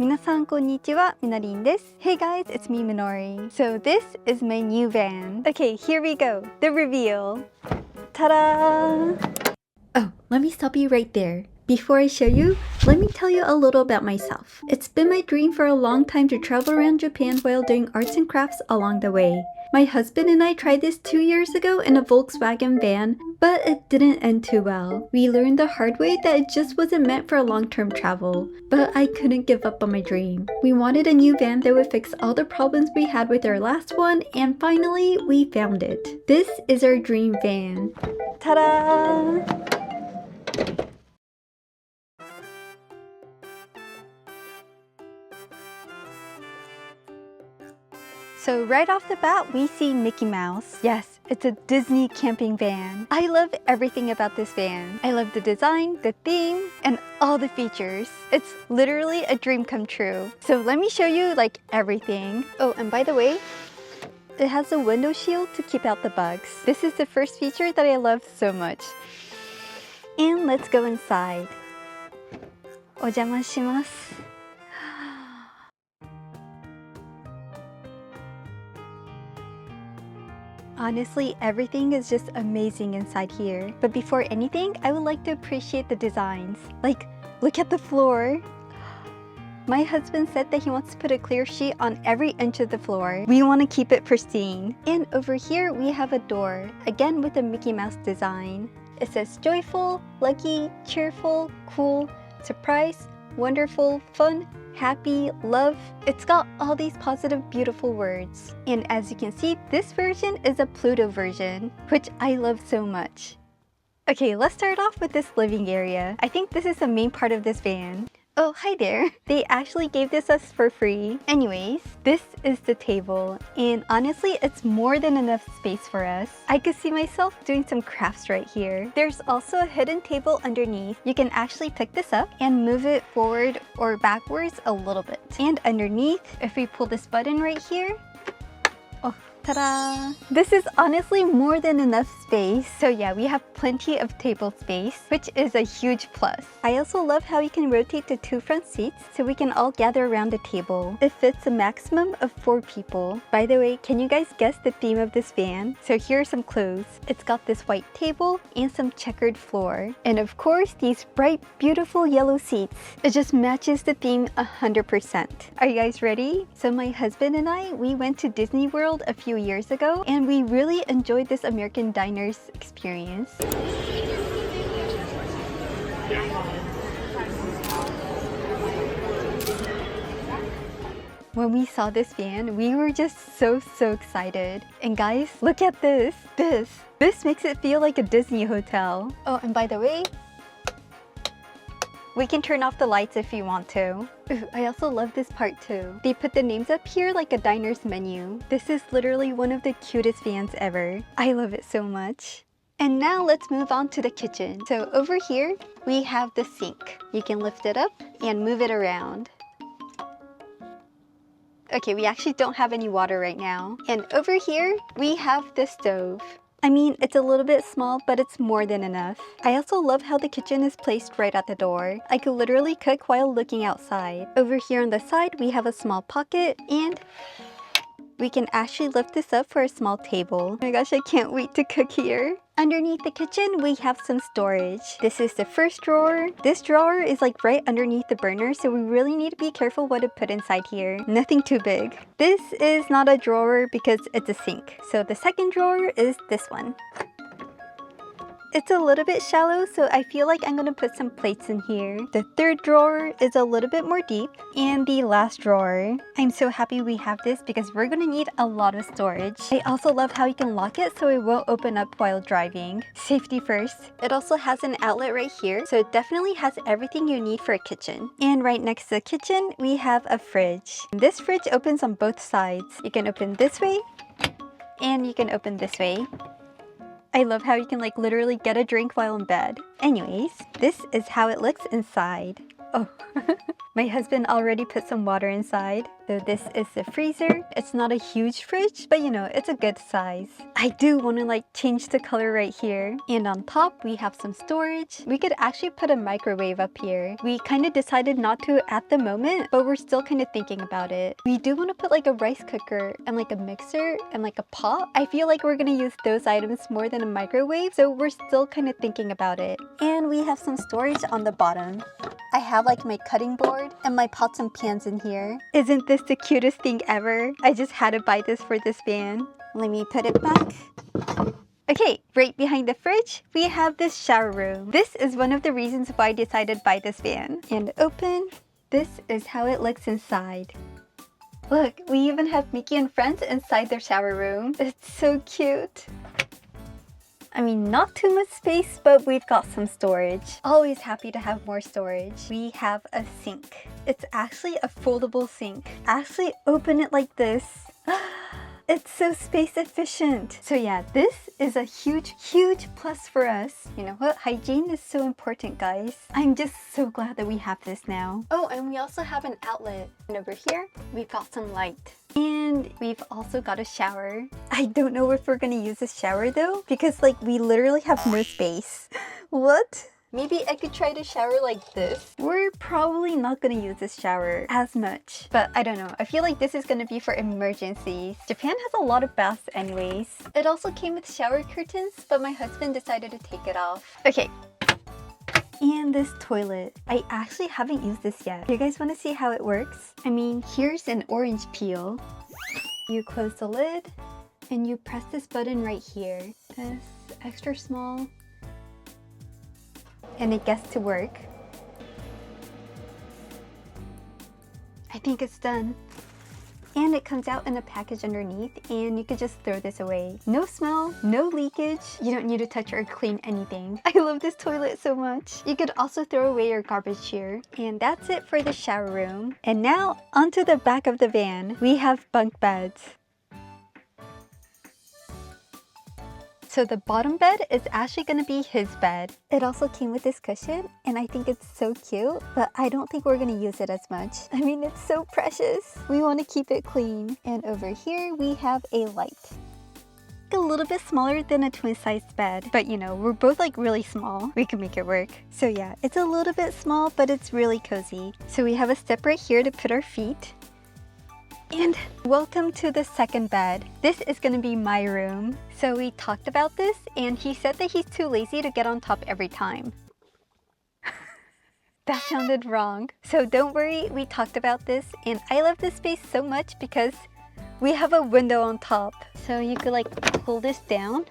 皆さんこんにちは、みのりんです。Hey guys, it's me Minori. So this is my new van. Okay, here we go. The reveal. Ta-da! Oh, let me stop you right there. Before I show you, let me tell you a little about myself. It's been my dream for a long time to travel around Japan while doing arts and crafts along the way. My husband and I tried this 2 years ago in a Volkswagen van, but it didn't end too well. We learned the hard way that it just wasn't meant for long-term travel, but I couldn't give up on my dream. We wanted a new van that would fix all the problems we had with our last one, and finally, we found it. This is our dream van. Ta-da! So right off the bat, we see Mickey Mouse. Yes, it's a Disney camping van. I love everything about this van. I love the design, the theme, and all the features. It's literally a dream come true. So let me show you like everything. Oh, and by the way, it has a window shield to keep out the bugs. This is the first feature that I love so much. And let's go inside. お邪魔します。Honestly, everything is just amazing inside here. But before anything, I would like to appreciate the designs. Like, look at the floor. My husband said that he wants to put a clear sheet on every inch of the floor. We want to keep it pristine. And over here, we have a door, again with a Mickey Mouse design. It says joyful, lucky, cheerful, cool, surprise, wonderful, fun, happy, love. It's got all these positive, beautiful words. And as you can see, this version is a Pluto version, which I love so much. Okay, let's start off with this living area. I think this is the main part of this van. Oh, hi there. They actually gave this us for free. Anyways, this is the table, and honestly, it's more than enough space for us. I could see myself doing some crafts right here. There's also a hidden table underneath. You can actually pick this up and move it forward or backwards a little bit. And underneath, if we pull this button right here, oh, ta-da! This is honestly more than enough space. So yeah, we have plenty of table space, which is a huge plus. I also love how you can rotate the 2 front seats so we can all gather around the table. It fits a maximum of 4 people. By the way, can you guys guess the theme of this van? So here are some clues. It's got this white table and some checkered floor. And of course, these bright, beautiful yellow seats. It just matches the theme 100%. Are you guys ready? So my husband and I, we went to Disney World a few years ago, and we really enjoyed this American diners experience. When we saw this van, we were just so excited. And guys, look at this. This makes it feel like a Disney hotel. Oh, and by the way, we can turn off the lights if you want to. Ooh, I also love this part too. They put the names up here like a diner's menu. This is literally one of the cutest vans ever. I love it so much. And now let's move on to the kitchen. So over here, we have the sink. You can lift it up and move it around. Okay, we actually don't have any water right now. And over here, we have the stove. I mean, it's a little bit small, but it's more than enough. I also love how the kitchen is placed right at the door. I could literally cook while looking outside. Over here on the side, we have a small pocket, and we can actually lift this up for a small table. Oh my gosh, I can't wait to cook here. Underneath the kitchen, we have some storage. This is the first drawer. This drawer is like right underneath the burner, so we really need to be careful what to put inside here. Nothing too big. This is not a drawer because it's a sink. So the second drawer is this one. It's a little bit shallow, so I feel like I'm gonna put some plates in here. The third drawer is a little bit more deep. And the last drawer. I'm so happy we have this because we're gonna need a lot of storage. I also love how you can lock it so it won't open up while driving. Safety first. It also has an outlet right here, so it definitely has everything you need for a kitchen. And right next to the kitchen, we have a fridge. This fridge opens on both sides. You can open this way, and you can open this way. I love how you can like literally get a drink while in bed. Anyways, this is how it looks inside. Oh, my husband already put some water inside. So this is the freezer. It's not a huge fridge, but you know, it's a good size. I do want to like change the color right here. And on top, we have some storage. We could actually put a microwave up here. We kind of decided not to at the moment, but we're still kind of thinking about it. We do want to put like a rice cooker and like a mixer and like a pot. I feel like we're going to use those items more than a microwave, so we're still kind of thinking about it. And we have some storage on the bottom. I have like my cutting board and my pots and pans in here. Isn't this the cutest thing ever? I just had to buy this for this van. Let me put it back. Okay, right behind the fridge, we have this shower room. This is one of the reasons why I decided to buy this van. And open, this is how it looks inside. Look, we even have Mickey and friends inside their shower room. It's so cute. I mean, not too much space, but we've got some storage. Always happy to have more storage. We have a sink. It's actually a foldable sink. Actually open it like this. It's so space efficient. So yeah, this is a huge plus for us. You know what? Hygiene is so important, guys. I'm just so glad that we have this now. Oh, and we also have an outlet. And over here, we've got some light. And we've also got a shower. I don't know if we're gonna use this shower though, because like we literally have no space. What? Maybe I could try to shower like this. We're probably not gonna use this shower as much, but I don't know. I feel like this is gonna be for emergencies. Japan has a lot of baths anyways. It also came with shower curtains, but my husband decided to take it off. Okay. And this toilet. I actually haven't used this yet. You guys wanna see how it works? I mean, here's an orange peel. You close the lid and you press this button right here. This extra small. And it gets to work. I think it's done. And it comes out in a package underneath, and you could just throw this away. No smell, no leakage. You don't need to touch or clean anything. I love this toilet so much. You could also throw away your garbage here. And that's it for the shower room. And now onto the back of the van. We have bunk beds. So the bottom bed is actually going to be his bed. It also came with this cushion, and I think it's so cute, but I don't think we're going to use it as much. I mean, it's so precious. We want to keep it clean. And over here, we have a light. A little bit smaller than a twin-sized bed, but you know, we're both like really small. We can make it work. So yeah, it's a little bit small, but it's really cozy. So we have a step right here to put our feet. And welcome to the second bed. This is gonna be my room. So we talked about this and he said that he's too lazy to get on top every time. That sounded wrong. So don't worry, we talked about this and I love this space so much because we have a window on top. So you could like pull this down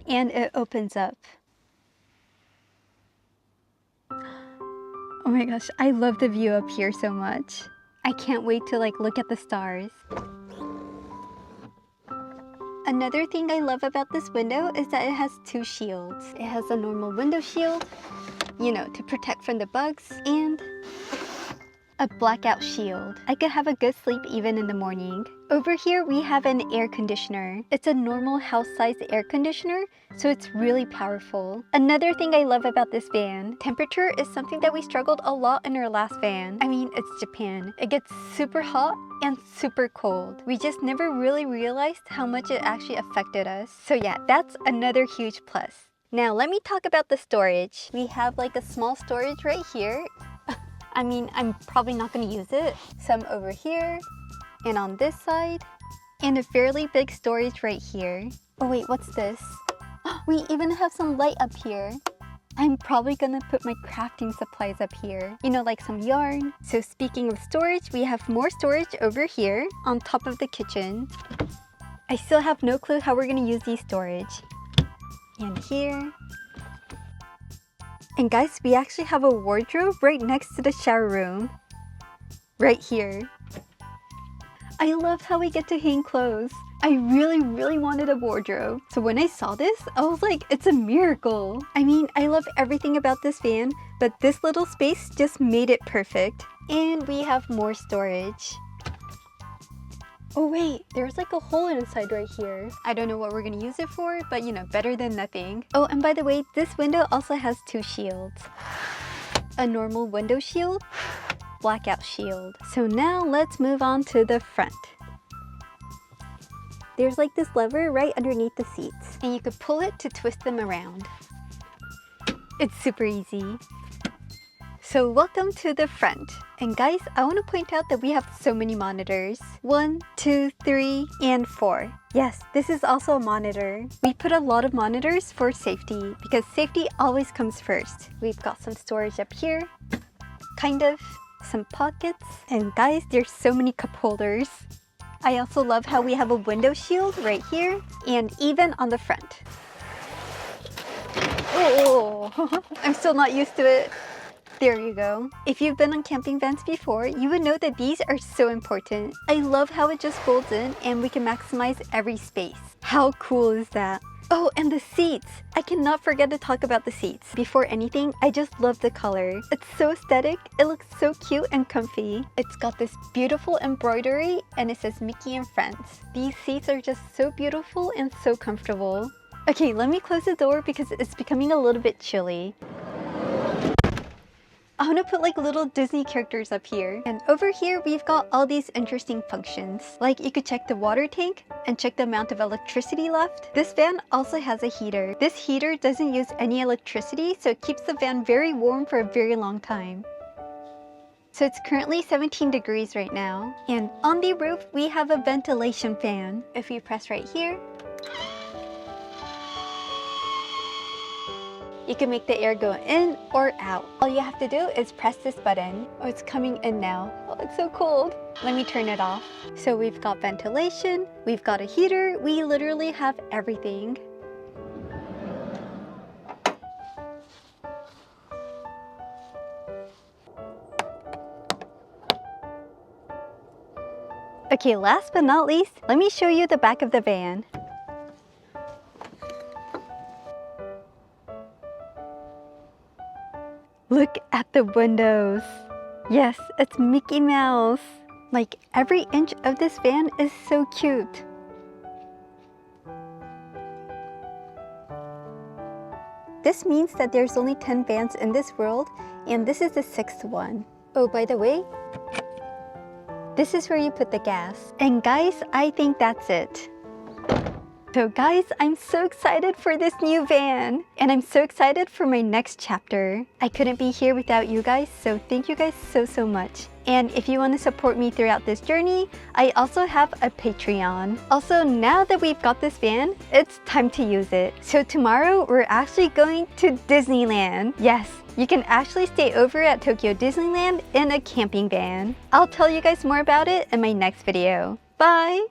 and it opens up. Oh my gosh, I love the view up here so much. I can't wait to like look at the stars. Another thing I love about this window is that it has two shields. It has a normal window shield, you know, to protect from the bugs, and a blackout shield. I could have a good sleep even in the morning. Over here we have an air conditioner. It's a normal house-sized air conditioner, so it's really powerful. Another thing I love about this van, temperature is something that we struggled a lot in our last van. I mean, it's Japan. It gets super hot and super cold. We just never really realized how much it actually affected us. So yeah, that's another huge plus. Now let me talk about the storage. We have like a small storage right here. I mean, I'm probably not going to use it. Some over here, and on this side, and a fairly big storage right here. Oh wait, what's this? We even have some light up here. I'm probably going to put my crafting supplies up here. You know, like some yarn. So speaking of storage, we have more storage over here on top of the kitchen. I still have no clue how we're going to use these storage. And here. And guys, we actually have a wardrobe right next to the shower room. Right here. I love how we get to hang clothes. I really wanted a wardrobe. So when I saw this, I was like, it's a miracle. I mean, I love everything about this van, but this little space just made it perfect. And we have more storage. Oh wait, there's like a hole inside right here. I don't know what we're gonna use it for, but you know, better than nothing. Oh, and by the way, this window also has two shields. a normal window shield, blackout shield. So now let's move on to the front. There's like this lever right underneath the seats, and you could pull it to twist them around. It's super easy. So welcome to the front. And guys, I want to point out that we have so many monitors. 1, 2, 3, and 4. Yes, this is also a monitor. We put a lot of monitors for safety because safety always comes first. We've got some storage up here, kind of, some pockets, and guys, there's so many cup holders. I also love how we have a window shield right here and even on the front. Oh, I'm still not used to it. There you go. If you've been on camping vans before, you would know that these are so important. I love how it just folds in and we can maximize every space. How cool is that? Oh, and the seats! I cannot forget to talk about the seats. Before anything, I just love the color. It's so aesthetic, it looks so cute and comfy. It's got this beautiful embroidery and it says Mickey and Friends. These seats are just so beautiful and so comfortable. Okay, let me close the door because it's becoming a little bit chilly. I want to put like little Disney characters up here. And over here, we've got all these interesting functions. Like you could check the water tank and check the amount of electricity left. This van also has a heater. This heater doesn't use any electricity, so it keeps the van very warm for a very long time. So it's currently 17 degrees right now. And on the roof, we have a ventilation fan. If you press right here, you can make the air go in or out. All you have to do is press this button. Oh, it's coming in now. Oh, it's so cold. Let me turn it off. So we've got ventilation, we've got a heater, we literally have everything. Okay, last but not least, let me show you the back of the van. Look at the windows. Yes, it's Mickey Mouse. Like every inch of this van is so cute. This means that there's only 10 vans in this world, and this is the 6th one. Oh, by the way, this is where you put the gas. And guys, I think that's it. So guys, I'm so excited for this new van, and I'm so excited for my next chapter. I couldn't be here without you guys, so thank you guys so much. And if you want to support me throughout this journey, I also have a Patreon. Also, now that we've got this van, it's time to use it. So tomorrow, we're actually going to Disneyland. Yes, you can actually stay over at Tokyo Disneyland in a camping van. I'll tell you guys more about it in my next video. Bye!